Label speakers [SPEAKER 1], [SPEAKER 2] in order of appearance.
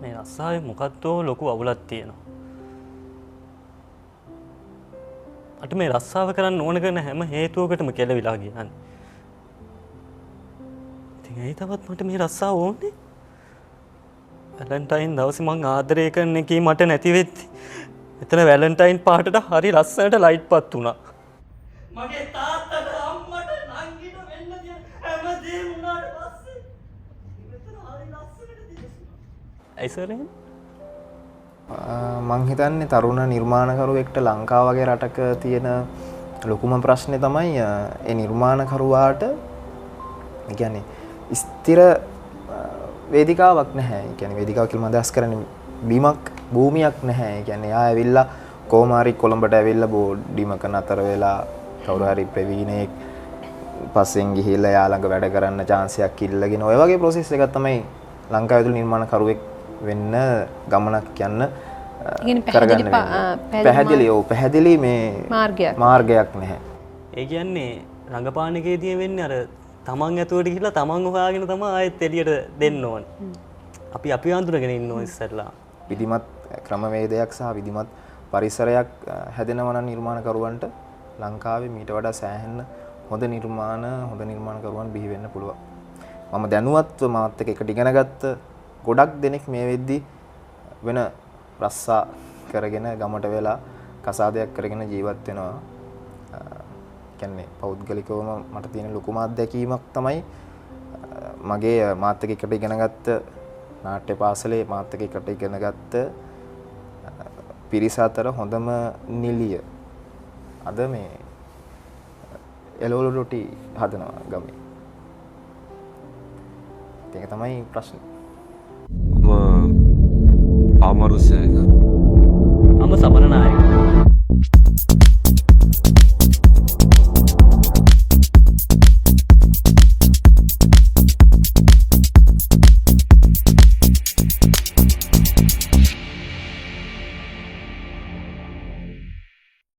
[SPEAKER 1] මේ රස්සාවේ මොකක්ද ලොකු අවුලක් තියෙනවා. අට මේ රස්සාව කරන්න ඕන කරන හැම හේතුවකටම කෙලවිලා ගියන්නේ. ඉතින් ඇයි තවත් මට මේ රස්සාව ඕනේ? වැලන්ටයින් දවසේ මං ආදරය කරන එකේ මට නැති වෙද්දි එතන වැලන්ටයින් පාටට හරි ලස්සනට ලයිට් පත් වුණා. මගේ තාත්තට අම්මට නංගිට වෙන්න තියෙන හැමදේම වුණාට පස්සේ මෙතන හරි ලස්සනට දිනුනා. ඇයි සර් එහෙම?
[SPEAKER 2] මං හිතන්නේ තරුණ නිර්මාණකරුවෙක්ට ලංකාව වගේ රටක තියෙන ලොකුම ප්‍රශ්නේ තමයි ඒ නිර්මාණකරුවාට ඒ කියන්නේ ස්ථිර වේදිකාවක් නැහැ. ඒ කියන්නේ වේදිකාව කියලා මම අදහස් කරන්නේ බීමක් භූමියක් නැහැ. ඒ කියන්නේ ආ ඇවිල්ලා කොහොම හරි කොළඹට ඇවිල්ලා බෝඩිමක නතර වෙලා කවුරු හරි ප්‍රවීණයෙක් පස්සෙන් ගිහිල්ලා යා ළඟ වැඩ කරන්න chance එකක් ඉල්ලගෙන ඔය වගේ process එකක් තමයි ලංකාවේ තුල නිර්මාණකරුවෙක් වෙන්න ගමනක් යන්න කරගන්න පැහැදිලි මේ මාර්ගයක් නැහැ.
[SPEAKER 1] ඒ කියන්නේ රංගපානකේදී වෙන්නේ අර තමන් ඇතුළට ගිහිල්ලා තමන් හොයාගෙන තමයි ආයෙත් එළියට දෙන්න ඕන. අපි අඳුරගෙන ඉන්න ඕන ඉස්සෙල්ලා.
[SPEAKER 2] විධිමත් ක්‍රමවේදයක් සහ විධිමත් පරිසරයක් හැදෙනවා නම් නිර්මාණකරුවන්ට ලංකාවේ මීට වඩා සෑහෙන හොඳ නිර්මාණකරුවන් බිහි වෙන්න පුළුවන්. මම දැනුවත්ව මාත් එක්ක ඉගෙන ගත්ත ගොඩක් දෙනෙක් මේ වෙද්දි වෙන රස්සා කරගෙන ගමට වෙලා කසාදයක් කරගෙන ජීවත් වෙනවා. කියන්නේ පෞද්ගලිකවම මට තියෙන ලොකුම අත්දැකීමක් තමයි මගේ මාත් එක්ක ඉගෙනගත්ත නාට්‍ය පාසලේ මාත් එක්ක ඉගෙනගත්ත පිරිස අතර හොඳම නිලිය අද මේ එළවලු රොටි හදනවා ගමේ. ඒක තමයි ප්‍රශ්නේ.
[SPEAKER 3] අමාරුසයක